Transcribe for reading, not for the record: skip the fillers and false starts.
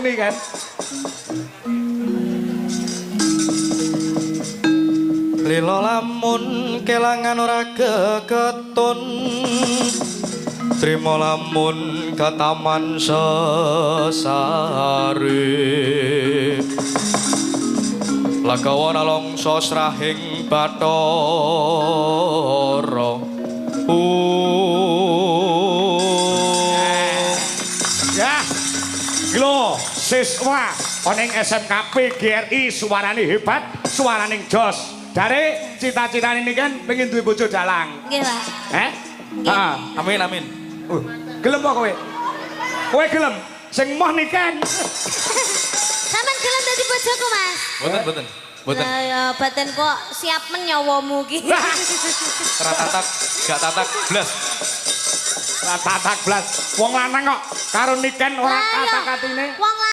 nih kan. Lilo lamun kelangan ora geketun Trimo lamun kataman sesare Lagawana longso srahing Bathara Ya, lo siswa oning SMKP GRI suarane hebat, suarane jos. Dari cita-cita ini kan pengen duwe bojo dalang. Nggih, Pak. Amin amin Gelem apa kowe? Kowe gelem? Sing moh niken. Sampeyan gelem dadi bojoku, Mas? boten Lah ya baten kok siap menyawamu ki. tatak gak tatak blas Tatak blas. Wong lanang kok karo niken ora Lah, ya, kata-katine. Wong